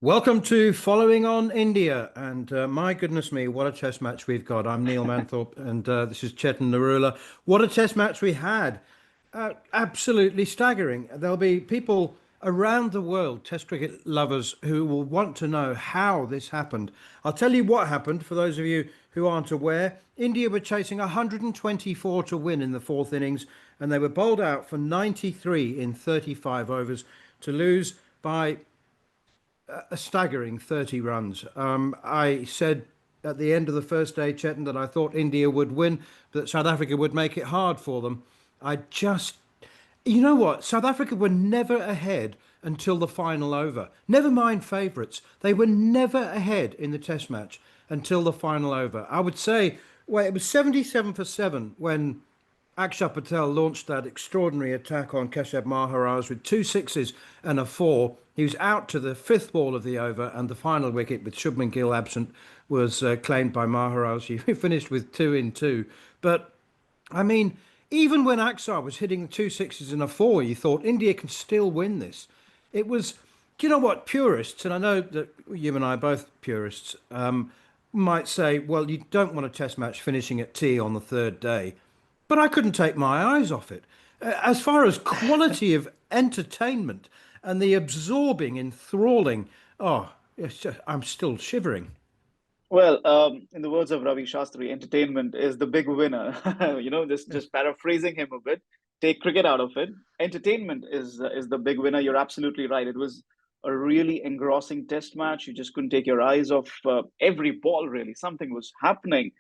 Welcome to Following on India. And my goodness me, what a test match we've got. I'm Neil Manthorp, and this is Chetan Narula. What a test match we had. Absolutely staggering. There'll be people around the world, test cricket lovers, who will want to know how this happened. I'll tell you what happened for those of you who aren't aware. India were chasing 124 to win in the fourth innings, and they were bowled out for 93 in 35 overs to lose by a staggering 30 runs. I said at the end of the first day, Chetan, that I thought India would win, but that South Africa would make it hard for them. I just, you know what? South Africa were never ahead until the final over. Never mind favourites. They were never ahead in the test match until the final over. I would say, well, it was 77 for 7 when Akshar Patel launched that extraordinary attack on Keshav Maharaj with two sixes and a four. He was out to the fifth ball of the over, and the final wicket, with Shubman Gill absent, was claimed by Maharaj. He finished with 2 in 2. But I mean, even when Akshar was hitting the two sixes and a four, you thought India can still win this. It was, do you know what, purists, and I know that you and I are both purists, might say, well, you don't want a test match finishing at tea on the third day. But I couldn't take my eyes off it. As far as quality of entertainment and the absorbing, enthralling, oh, I'm still shivering. Well, in the words of Ravi Shastri, entertainment is the big winner. Just paraphrasing him a bit. Take cricket out of it. Entertainment is the big winner. You're absolutely right. It was a really engrossing test match. You just couldn't take your eyes off every ball. Really, something was happening.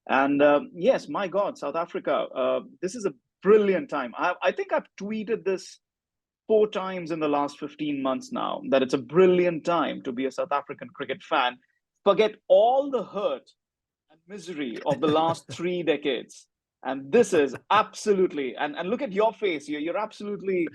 And yes, my God, South Africa. This is a brilliant time. I think I've tweeted this four times in the last 15 months now that it's a brilliant time to be a South African cricket fan. Forget all the hurt and misery of the last 3 decades. And this is absolutely, and look at your face, you're absolutely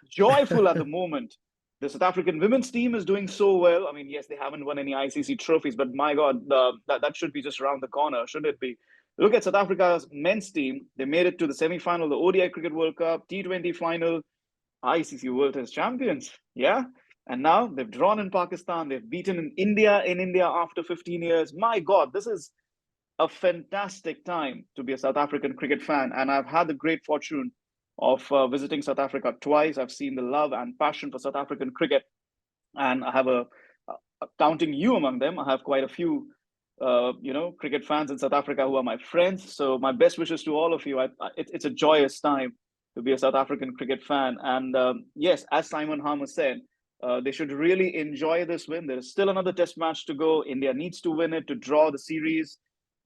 joyful at the moment. The South African women's team is doing so well. I mean, yes, they haven't won any ICC trophies, but my God, that should be just around the corner, shouldn't it be? Look at South Africa's men's team. They made it to the semi-final, of the ODI Cricket World Cup, T20 final, ICC World Test champions. Yeah. And now they've drawn in Pakistan. They've beaten in India after 15 years. My God, this is a fantastic time to be a South African cricket fan. And I've had the great fortune of visiting South Africa twice. I've seen the love and passion for South African cricket. And I have counting you among them, I have quite a few, cricket fans in South Africa who are my friends. So my best wishes to all of you. It's a joyous time to be a South African cricket fan. And yes, as Simon Harmer said, they should really enjoy this win. There's still another test match to go. India needs to win it to draw the series.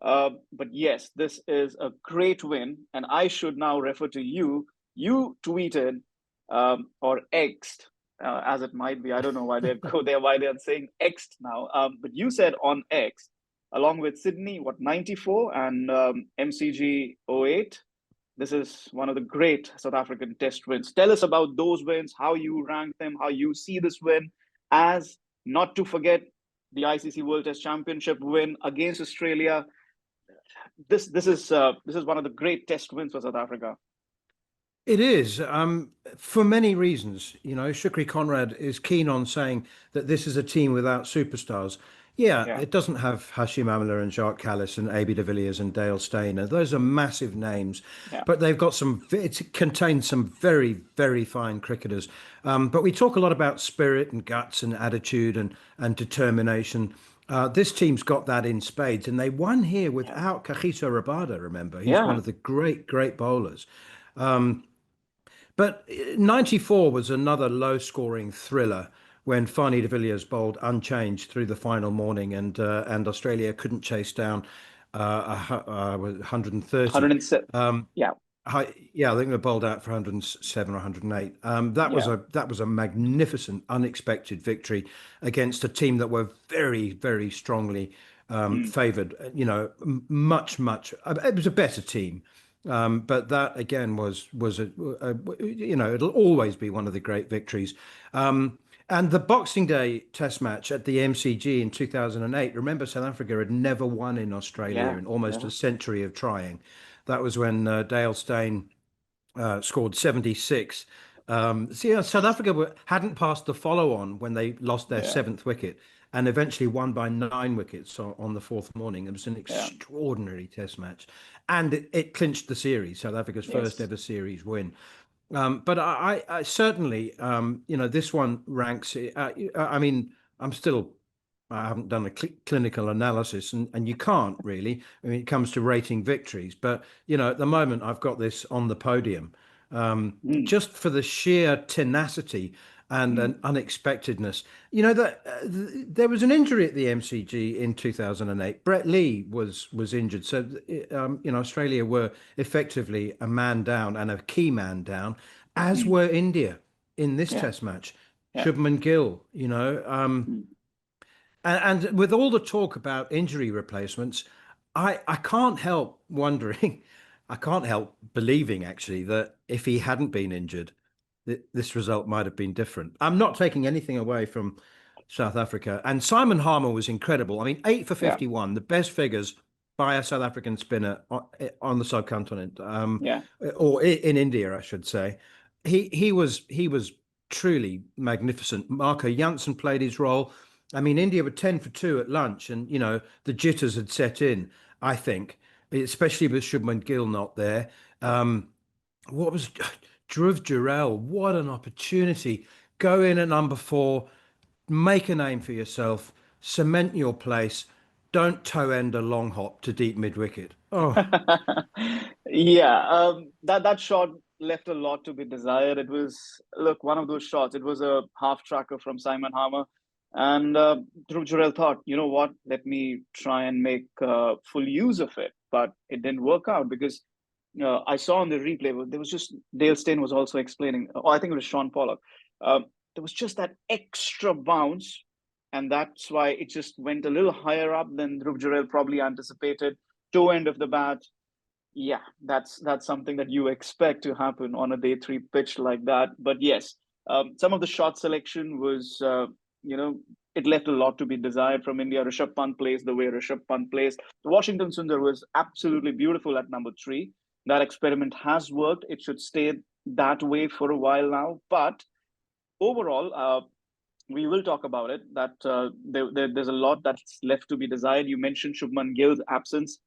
But yes, this is a great win. And I should now refer to you. You tweeted or X'd, as it might be. I don't know why they're why they're saying X'd now. But you said on X, along with Sydney, 94 and MCG 08. This is one of the great South African test wins. Tell us about those wins, how you rank them, how you see this win, as not to forget the ICC World Test Championship win against Australia. This is one of the great test wins for South Africa. It is, for many reasons. You know, Shukri Conrad is keen on saying that this is a team without superstars. Yeah, Yeah, it doesn't have Hashim Amla and Jacques Kallis and AB de Villiers and Dale Steyn. Those are massive names, yeah. but they've got it contains some very, very fine cricketers. But we talk a lot about spirit and guts and attitude and determination. This team's got that in spades, and they won here without Kagiso Rabada, remember? He's one Yeah. of the great, great bowlers. But 94 was another low scoring thriller when Fani de Villiers bowled unchanged through the final morning, and Australia couldn't chase down 130. 107. Yeah. Yeah, I think they bowled out for 107 or 108. Yeah. That was a magnificent, unexpected victory against a team that were very, very strongly Mm. favoured. You know, much, much. It was a better team, but that again was you know, it'll always be one of the great victories. And the Boxing Day Test match at the MCG in 2008. Remember, South Africa had never won in Australia Yeah. in almost Yeah. a century of trying. That was when Dale Steyn scored 76 South Africa hadn't passed the follow-on when they lost their Yeah, seventh wicket and eventually won by 9 wickets on the fourth morning. It was an yeah, extraordinary test match, and it clinched the series, South Africa's first yes. ever series win. But I certainly, this one ranks. I mean, I'm still. I haven't done a clinical analysis, and you can't really. I mean, it comes to rating victories, but at the moment, I've got this on the podium, Mm, just for the sheer tenacity and mm, an unexpectedness. That there was an injury at the MCG in 2008. Brett Lee was injured, so Australia were effectively a man down and a key man down, as mm, were India in this yeah, Test match. yeah. Shubman Gill, Mm. and with all the talk about injury replacements, I can't help wondering, I can't help believing actually that if he hadn't been injured, this result might have been different. I'm not taking anything away from South Africa. And Simon Harmer was incredible. I mean, 8 for Yeah, 51, the best figures by a South African spinner on the subcontinent, yeah. or in India, I should say. He was truly magnificent. Marco Janssen played his role. I mean, India were 10 for 2 at lunch, and the jitters had set in, I think, especially with Shubman Gill not there. What was Dhruv Jurel? What an opportunity. Go in at number 4, make a name for yourself, cement your place. Don't toe end a long hop to deep mid wicket. Oh, Yeah, that shot left a lot to be desired. It was, look, one of those shots. It was a half tracker from Simon Harmer, and Dhruv Jurel thought, you know what, let me try and make full use of it, but it didn't work out because I saw on the replay there was just Dale Steyn was also explaining. Oh, I think it was Sean Pollock. There was just that extra bounce, and that's why it just went a little higher up than Dhruv Jurel probably anticipated. Toe end of the bat, yeah, that's something that you expect to happen on a day three pitch like that. But yes, some of the shot selection was, you know, it left a lot to be desired from India. Rishabh Pant plays the way Rishabh Pant plays. Washington Sundar was absolutely beautiful at number 3. That experiment has worked. It should stay that way for a while now. But overall, we will talk about it. That there's a lot that's left to be desired. You mentioned Shubman Gill's absence.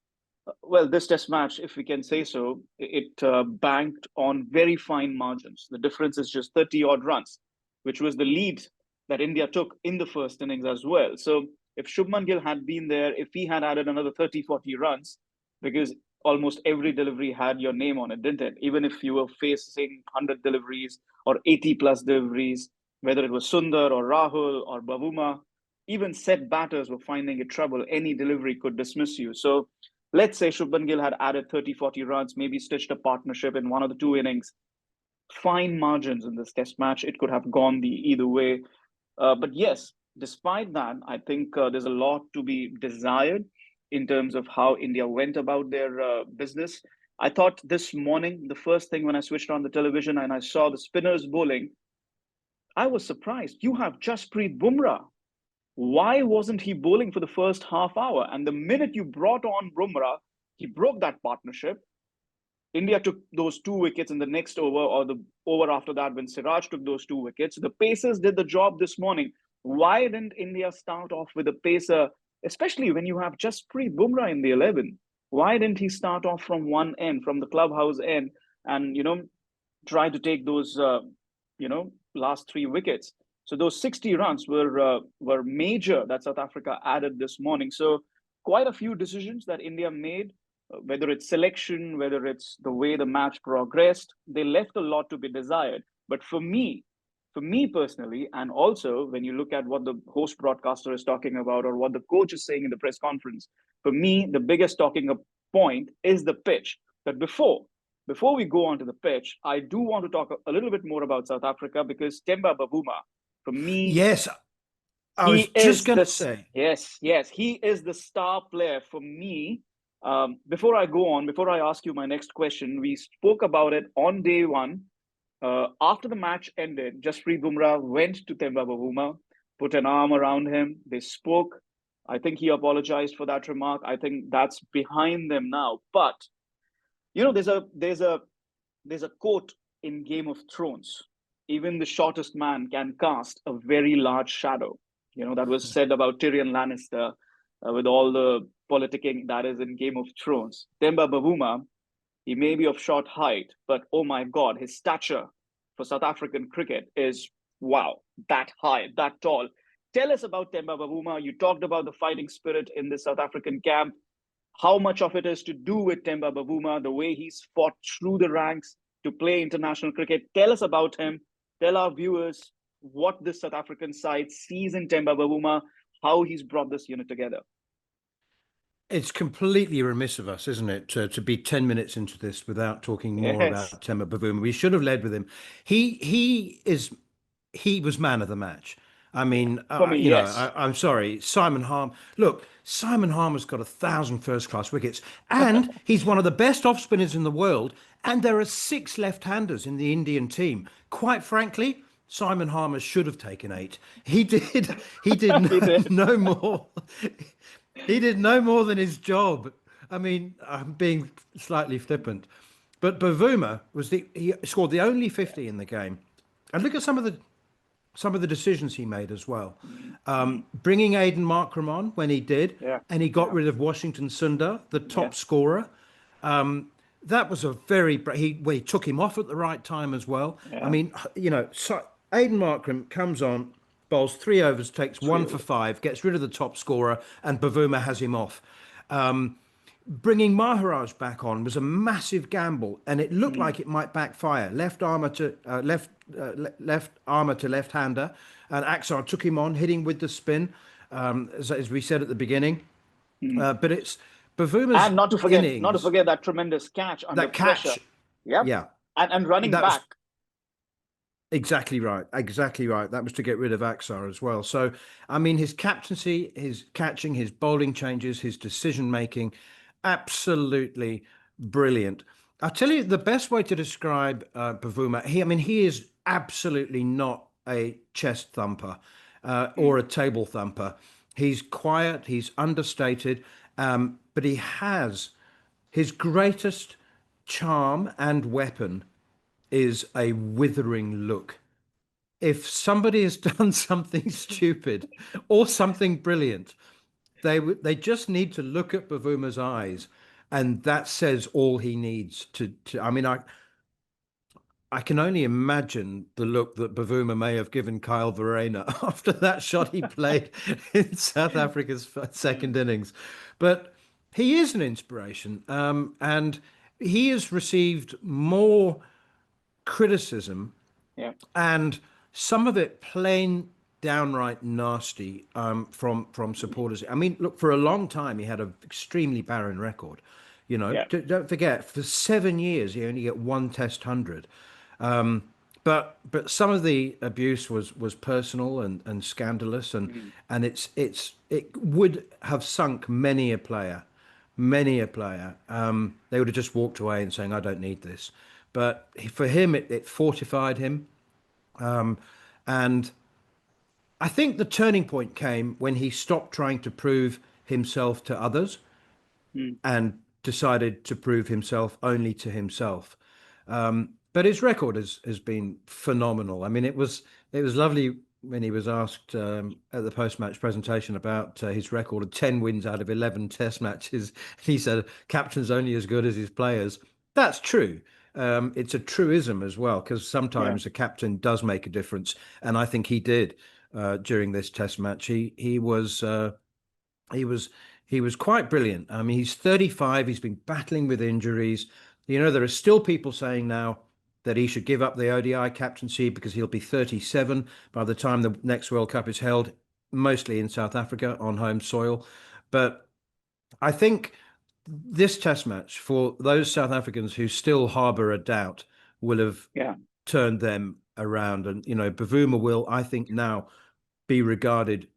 Well, this test match, if we can say so, it banked on very fine margins. The difference is just 30 odd runs, which was the lead that India took in the first innings as well. So if Shubman Gill had been there, if he had added another 30, 40 runs, because almost every delivery had your name on it, didn't it? Even if you were facing 100 deliveries or 80 plus deliveries, whether it was Sundar or Rahul or Bavuma, even set batters were finding it trouble. Any delivery could dismiss you. So let's say Shubman Gill had added 30, 40 runs, maybe stitched a partnership in one of the 2 innings. Fine margins in this test match. It could have gone the either way. But yes, despite that, I think there's a lot to be desired in terms of how India went about their business. I thought this morning, the first thing when I switched on the television and I saw the spinners bowling, I was surprised. You have Jasprit Bumrah. Why wasn't he bowling for the first half hour? And the minute you brought on Bumrah, he broke that partnership. India took those 2 wickets in the next over, or the over after that, when Siraj took those 2 wickets. The Pacers did the job this morning. Why didn't India start off with a pacer, especially when you have Jasprit Bumrah in the 11? Why didn't he start off from one end, from the clubhouse end, and try to take those last 3 wickets? So those 60 runs were major that South Africa added this morning. So quite a few decisions that India made, whether it's selection, whether it's the way the match progressed, they left a lot to be desired. But for me personally, and also when you look at what the host broadcaster is talking about or what the coach is saying in the press conference, for me, the biggest talking point is the pitch. But before we go on to the pitch, I do want to talk a little bit more about South Africa because Temba Bavuma, for me, yes, I he was just is going to this. say. Yes, he is the star player for me. Before I go on, before I ask you my next question, we spoke about it on day one. After the match ended, Jasprit Bumrah went to Temba Bavuma, put an arm around him. They spoke. I think he apologized for that remark. I think that's behind them now. But there's a quote in Game of Thrones. even the shortest man can cast a very large shadow. That was said about Tyrion Lannister with all the politicking that is in Game of Thrones. Temba Bavuma, he may be of short height, but oh my God, his stature for South African cricket is wow, that high, that tall. Tell us about Temba Bavuma. You talked about the fighting spirit in the South African camp. How much of it is to do with Temba Bavuma, the way he's fought through the ranks to play international cricket? Tell us about him. Tell our viewers what this South African side sees in Temba Bavuma, how he's brought this unit together. It's completely remiss of us, isn't it, to be 10 minutes into this without talking more Yes, about Temba Bavuma. We should have led with him. He was man of the match. I mean, for me, yes. I'm sorry, Simon Harm. Look, Simon Harmer's got 1,000 first-class wickets, and he's one of the best off spinners in the world. And there are 6 left-handers in the Indian team. Quite frankly, Simon Harmer should have taken 8. He did. He did He did. no more. He did no more than his job. I mean, I'm being slightly flippant, but Bavuma he scored the only 50 in the game, and look at some of the decisions he made as well. Bringing Aiden Markram on when he did, Yeah, and he got rid of Washington Sundar, the top yes, scorer. That was a he took him off at the right time as well. I yeah. mean, so Aiden Markram comes on, bowls 3 overs, takes 1 for Three. 5, gets rid of the top scorer, and Bavuma has him off. Bringing Maharaj back on was a massive gamble, and it looked like it might backfire. Left armour to left hander, and Axar took him on, hitting with the spin, as we said at the beginning. But it's Bavuma's And not to innings, forget that tremendous catch under that pressure. catch. Yep. Yeah, And running that was back. exactly right. Exactly right. That was to get rid of Axar as well. So, I mean, his captaincy, his catching, his bowling changes, his decision making, absolutely brilliant. I'll tell you the best way to describe Bavuma. He is absolutely not a chest thumper or a table thumper. He's quiet. He's understated, but he has his greatest charm and weapon is a withering look. If somebody has done something stupid or something brilliant, they just need to look at Bavuma's eyes, and that says all he needs to. I mean, I can only imagine the look that Bavuma may have given Kyle Verreynne after that shot he played in South Africa's second innings. But he is an inspiration, and he has received more criticism, Yeah. and some of it plain downright nasty, from supporters. I mean, look, for a long time he had an extremely barren record. Yeah. Don't forget, for 7 years he only get 1 Test 100. But some of the abuse was personal and scandalous, and it would have sunk many a player. They would have just walked away and saying, "I don't need this." But for him, it fortified him, and I think the turning point came when he stopped trying to prove himself to others and decided to prove himself only to himself. But his record has been phenomenal. I mean, it was lovely when he was asked at the post-match presentation about his record of 10 wins out of 11 Test matches. He said, "Captain's only as good as his players." That's true. It's a truism as well, because Yeah. sometimes a captain does make a difference, and I think he did during this Test match. He was he was quite brilliant. I mean, he's 35. He's been battling with injuries. There are still people saying now that he should give up the ODI captaincy because he'll be 37 by the time the next World Cup is held, mostly in South Africa on home soil. But I think this Test match, for those South Africans who still harbour a doubt, will have Yeah. turned them around. And Bavuma will, I think, now be regarded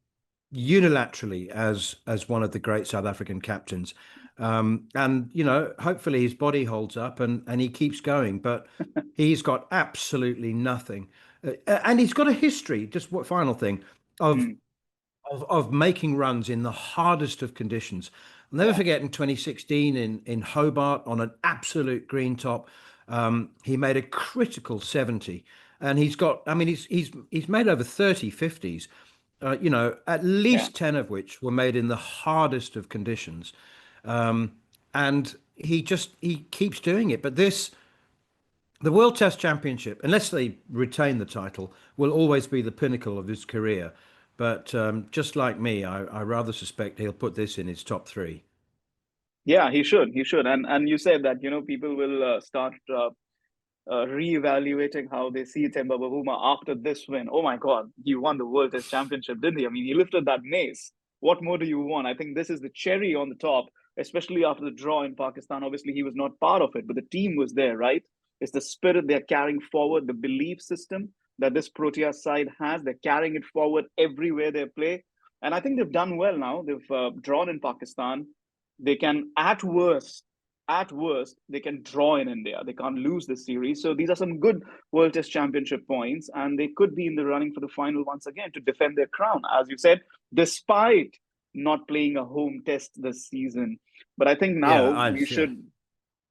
unilaterally as one of the great South African captains. And hopefully his body holds up and he keeps going. But he's got absolutely nothing, and he's got a history. Just what final thing of Mm. of making runs in the hardest of conditions. I'll never Yeah. forget in 2016 in Hobart on an absolute green top, he made a critical 70. and he's got. I mean, he's made over 30 50s. At Yeah. least 10 of which were made in the hardest of conditions. And he keeps doing it. But the World Test Championship, unless they retain the title, will always be the pinnacle of his career. But just like me, I rather suspect he'll put this in his top three. Yeah, he should. He should. And you said that, people will start reevaluating how they see Temba Bavuma after this win. Oh my God, he won the World Test Championship, didn't he? I mean, he lifted that mace. What more do you want? I think this is the cherry on the top, especially after the draw in Pakistan. Obviously, he was not part of it, but the team was there, right? It's the spirit they're carrying forward, the belief system that this Proteas side has. They're carrying it forward everywhere they play. And I think they've done well now. They've drawn in Pakistan. They can, at worst, they can draw in India. They can't lose this series. So these are some good World Test Championship points, and they could be in the running for the final once again to defend their crown, as you said, despite not playing a home test this season. But I think Yeah, now we yeah. should,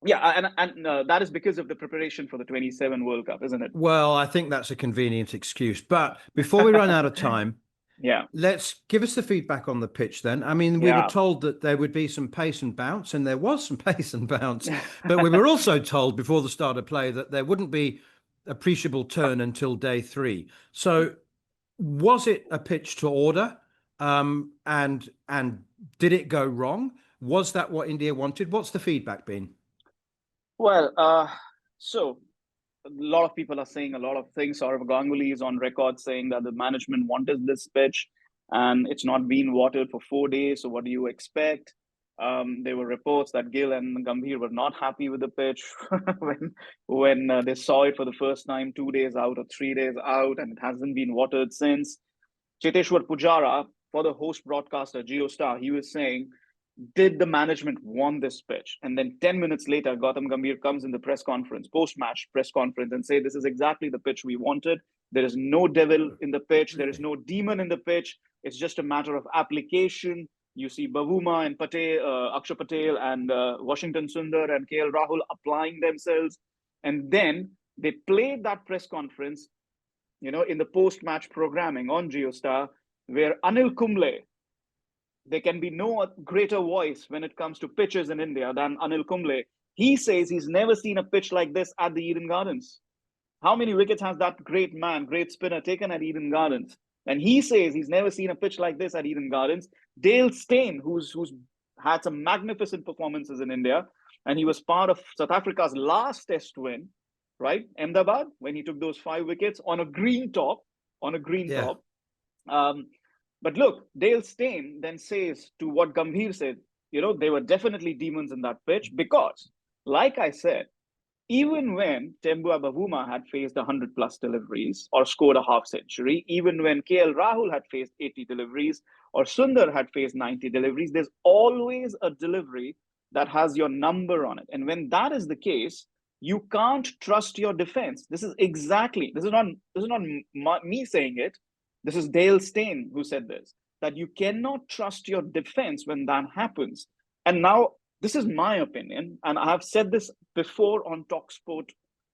yeah, and that is because of the preparation for the 27 World Cup, isn't it? Well, I think that's a convenient excuse. But before we run out of time, Yeah, let's give us the feedback on the pitch then. I mean, we were yeah. told that there would be some pace and bounce, and there was some pace and bounce. But we were also told before the start of play that there wouldn't be appreciable turn until day three. So was it a pitch to order? And did it go wrong? Was that what India wanted? What's the feedback been? Well, so a lot of people are saying a lot of things. Saurav Ganguly is on record saying that the management wanted this pitch and it's not been watered for 4 days. So what do you expect? There were reports that Gill and Gambhir were not happy with the pitch when they saw it for the first time 2 days out or 3 days out, and it hasn't been watered since. Cheteshwar Pujara, for the host broadcaster GeoStar, he was saying, did the management want this pitch? And then 10 minutes later, Gautam Gambhir comes in the press conference, post-match press conference, and say, this is exactly the pitch we wanted. There is no devil in the pitch. There is no demon in the pitch. It's just a matter of application. You see Bavuma and Akshar Patel and Washington Sundar and KL Rahul applying themselves. And then they played that press conference, in the post-match programming on GeoStar, where Anil Kumble, there can be no greater voice when it comes to pitches in India than Anil Kumble. He says he's never seen a pitch like this at the Eden Gardens. How many wickets has that great man, great spinner, taken at Eden Gardens? And he says he's never seen a pitch like this at Eden Gardens. Dale Steyn, who's had some magnificent performances in India, and he was part of South Africa's last Test win, right? Ahmedabad, when he took those 5 wickets on a green top, Yeah. But look, Dale Steyn then says to what Gambhir said, there were definitely demons in that pitch because, like I said, even when Temba Bavuma had faced 100 plus deliveries or scored a half century, even when KL Rahul had faced 80 deliveries or Sundar had faced 90 deliveries, there's always a delivery that has your number on it. And when that is the case, you can't trust your defense. This is not me saying it. This is Dale Steyn who said this, that you cannot trust your defense when that happens. And now, this is my opinion, and I have said this before on talkSPORT,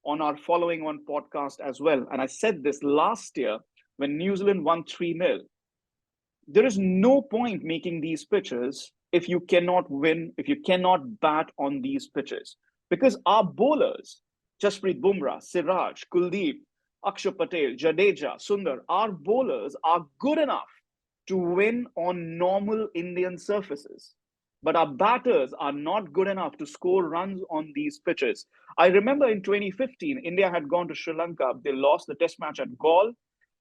on our following on podcast as well. And I said this last year when New Zealand won 3-0. There is no point making these pitches if you cannot win, if you cannot bat on these pitches. Because our bowlers, Jasprit Bumrah, Siraj, Kuldeep, Akshar Patel, Jadeja, Sundar, our bowlers are good enough to win on normal Indian surfaces. But our batters are not good enough to score runs on these pitches. I remember in 2015, India had gone to Sri Lanka. They lost the test match at Galle,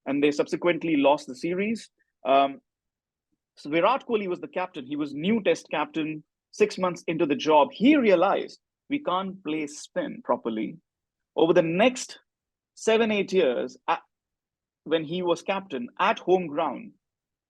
and they subsequently lost the series. So Virat Kohli was the captain. He was new test captain 6 months into the job. He realized we can't play spin properly. Over the next 7-8 years, when he was captain at home ground,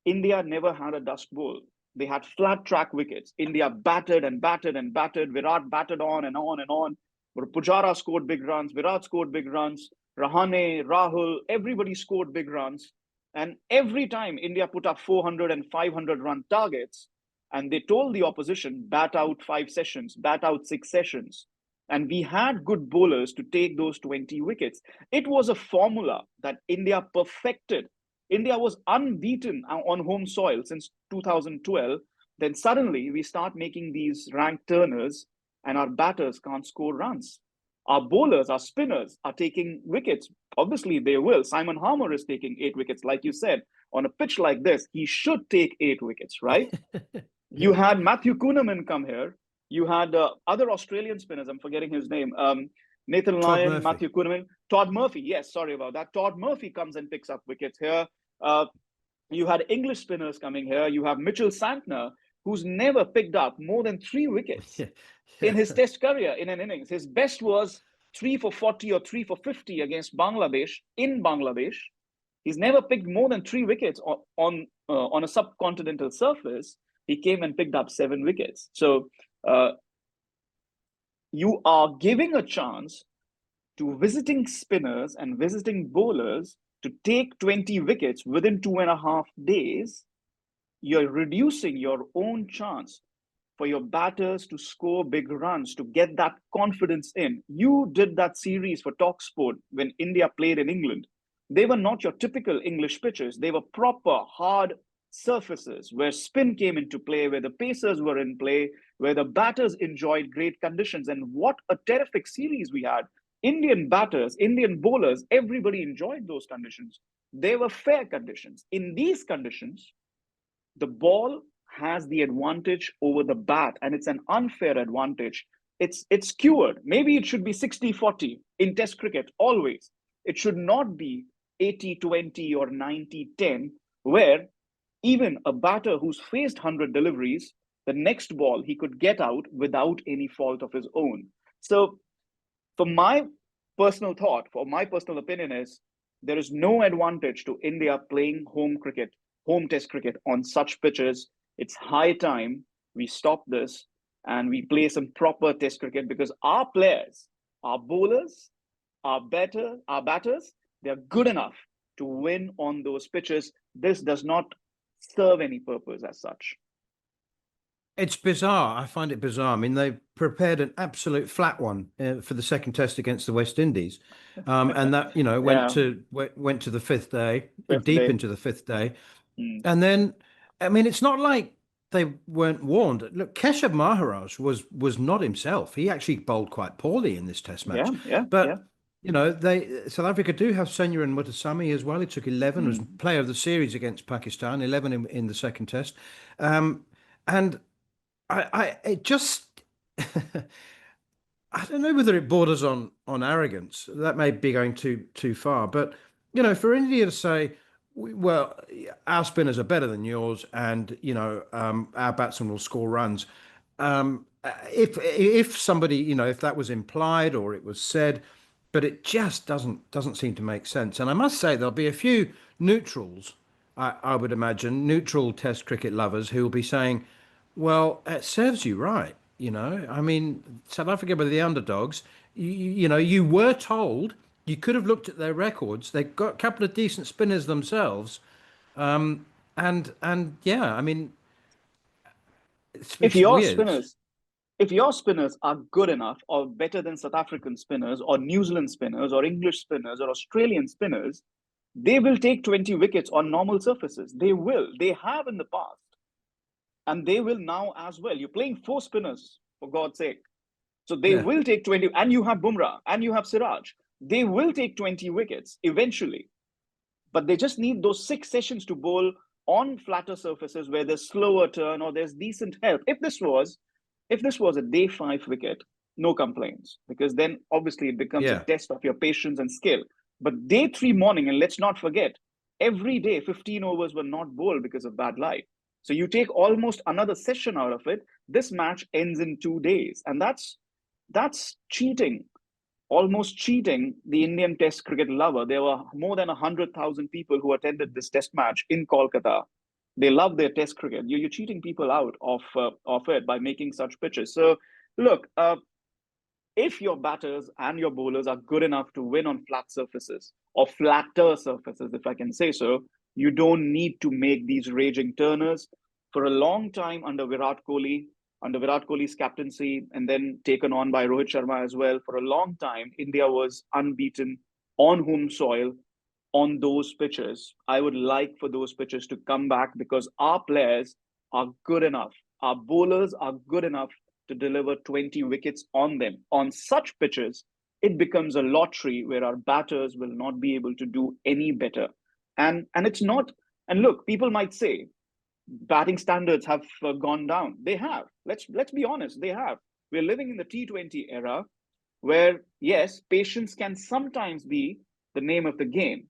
India never had a dust bowl. They had flat track wickets. India battered and battered and battered. Virat batted on and on and on. But Pujara scored big runs. Virat scored big runs. Rahane, Rahul, everybody scored big runs. And every time India put up 400 and 500 run targets, and they told the opposition, bat out 5 sessions, bat out 6 sessions. And we had good bowlers to take those 20 wickets. It was a formula that India perfected. India was unbeaten on home soil since 2012. Then suddenly we start making these ranked turners, and our batters can't score runs. Our bowlers, our spinners are taking wickets. Obviously, they will. Simon Harmer is taking 8 wickets. Like you said, on a pitch like this, he should take 8 wickets, right? You Yeah. had Matthew Kuhneman come here. You had other Australian spinners. I'm forgetting his name. Nathan Todd Lyon, Murphy. Matthew Kuhneman, Todd Murphy. Yes, sorry about that. Todd Murphy comes and picks up wickets here. Uh, you had English spinners coming here. You have Mitchell Santner, who's never picked up more than 3 wickets Yeah. in Yeah. his test career in an innings. His best was 3 for 40 or 3 for 50 against Bangladesh in Bangladesh. He's never picked more than 3 wickets on a subcontinental surface. He came and picked up 7 wickets. So you are giving a chance to visiting spinners and visiting bowlers to take 20 wickets within 2.5 days. You're reducing your own chance for your batters to score big runs, to get that confidence in. You did that series for talkSPORT when India played in England. They were not your typical English pitches. They were proper, hard surfaces where spin came into play, where the pacers were in play, where the batters enjoyed great conditions. And what a terrific series we had. Indian batters, Indian bowlers, everybody enjoyed those conditions. They were fair conditions. In these conditions, the ball has the advantage over the bat, and it's an unfair advantage. It's skewed. Maybe it should be 60-40 in test cricket always. It should not be 80-20 or 90-10, where even a batter who's faced 100 deliveries, the next ball he could get out without any fault of his own. So for my personal thought, for my personal opinion is, there is no advantage to India playing home cricket, home test cricket on such pitches. It's high time we stop this and we play some proper test cricket, because our players, our bowlers, our batters, they're good enough to win on those pitches. This does not serve any purpose as such. It's bizarre. I find it bizarre. I mean, they prepared an absolute flat one for the second test against the West Indies, and that Yeah, went to the fifth day, fifth deep day. into the fifth day, Mm. and then I mean, it's not like they weren't warned. Look, Keshav Maharaj was not himself. He actually bowled quite poorly in this Test Yeah, match, yeah, yeah. but they South Africa do have Senna and Mutasamy as well. He took 11 as Mm. player of the series against Pakistan, 11 in the second Test, and it just I don't know whether it borders on arrogance. That may be going too far, but for India to say, well, our spinners are better than yours, and our batsmen will score runs. If somebody, if that was implied or it was said, but it just doesn't seem to make sense. And I must say there'll be a few neutrals, I would imagine, neutral Test cricket lovers who will be saying, well, it serves you right. I mean, South Africa were the underdogs. You were told, you could have looked at their records. They've got a couple of decent spinners themselves. And yeah, I mean, If it's your weird. spinners, if your spinners are good enough or better than South African spinners or New Zealand spinners or English spinners or Australian spinners, they will take 20 wickets on normal surfaces. They will. They have in the past. And they will now as well. You're playing four spinners, for God's sake. So they Yeah. will take 20, and you have Bumrah, and you have Siraj. They will take 20 wickets eventually. But they just need those 6 sessions to bowl on flatter surfaces where there's slower turn or there's decent help. If this was a day 5 wicket, no complaints, because then obviously it becomes a Yeah. test of your patience and skill. But day 3 morning, and let's not forget, every day 15 overs were not bowled because of bad light. So you take almost another session out of it. This match ends in 2 days, and that's cheating, almost cheating the Indian Test cricket lover. There were more than 100,000 people who attended this Test match in Kolkata. They love their Test cricket. You're cheating people out of it by making such pitches. So, look, if your batters and your bowlers are good enough to win on flat surfaces or flatter surfaces, if I can say so, you don't need to make these raging turners. For a long time under Virat Kohli, under Virat Kohli's captaincy, and then taken on by Rohit Sharma as well. For a long time, India was unbeaten on home soil on those pitches. I would like for those pitches to come back because our players are good enough. Our bowlers are good enough to deliver 20 wickets on them. On such pitches, it becomes a lottery where our batters will not be able to do any better. And it's not, and look, people might say batting standards have gone down. They have. Let's be honest, they have. We're living in the T20 era where, yes, patience can sometimes be the name of the game.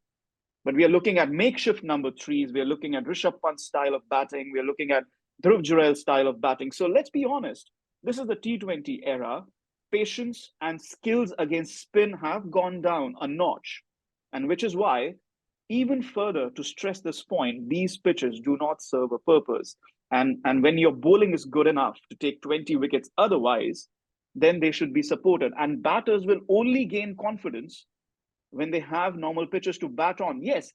But we are looking at makeshift number threes. We are looking at Rishabh Pant's style of batting. We are looking at Dhruv Jurel's style of batting. So let's be honest. This is the T20 era. Patience and skills against spin have gone down a notch. And which is why, even further to stress this point, these pitches do not serve a purpose. And when your bowling is good enough to take 20 wickets otherwise, then they should be supported. And batters will only gain confidence when they have normal pitches to bat on. Yes,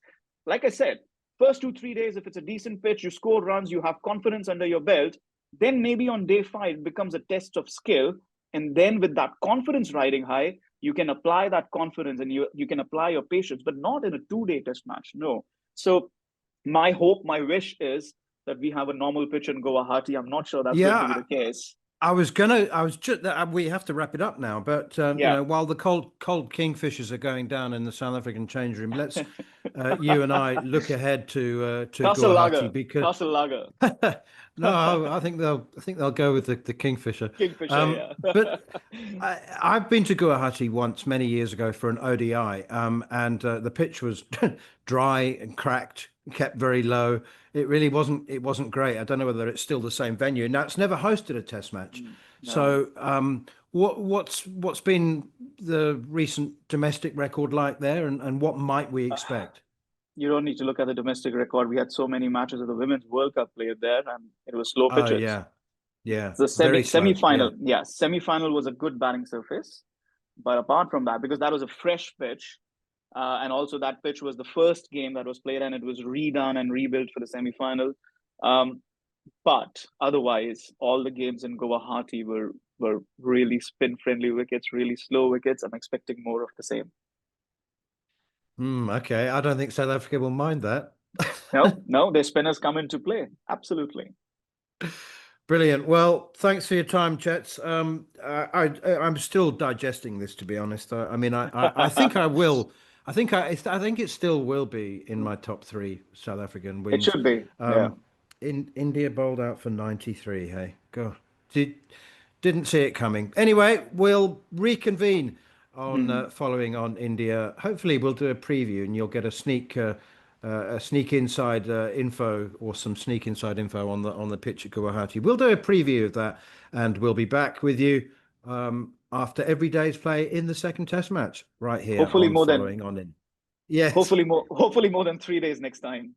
like I said, first 2-3 days, if it's a decent pitch, you score runs, you have confidence under your belt, then maybe on day 5 it becomes a test of skill. And then with that confidence riding high, you can apply that confidence and you can apply your patience, but not in a 2-day test match. No. So my hope, my wish is that we have a normal pitch in Guwahati. I'm not sure that's going to be the case. We have to wrap it up now, but while the cold kingfishers are going down in the South African change room, let's you and I look ahead to Guwahati because Castle Lager. No, I think they'll go with the kingfisher. Kingfisher, yeah. But I've been to Guwahati once many years ago for an ODI, and the pitch was dry and cracked, kept very low. It really wasn't. It wasn't great. I don't know whether it's still the same venue. Now it's never hosted a test match. No. So what's been the recent domestic record like there, and what might we expect? You don't need to look at the domestic record. We had so many matches of the Women's World Cup played there, and it was slow pitches. Oh yeah. The semi-final, yeah. Semi-final was a good batting surface, but apart from that, because that was a fresh pitch. And also that pitch was the first game that was played and it was redone and rebuilt for the semi-final. But otherwise, all the games in Guwahati were really spin-friendly wickets, really slow wickets. I'm expecting more of the same. Okay, I don't think South Africa will mind that. No, their spinners come into play. Absolutely. Brilliant. Well, thanks for your time, Chets. I'm still digesting this, to be honest. I think I will. I think it still will be in my top 3 South African wins. It should be. India bowled out for 93. Hey, God, didn't see it coming. Anyway, we'll reconvene on following on India. Hopefully, we'll do a preview, and you'll get a sneak inside info or some sneak inside info on the pitch at Guwahati. We'll do a preview of that, and we'll be back with you after every day's play in the second test match right here. Hopefully more than 3 days next time.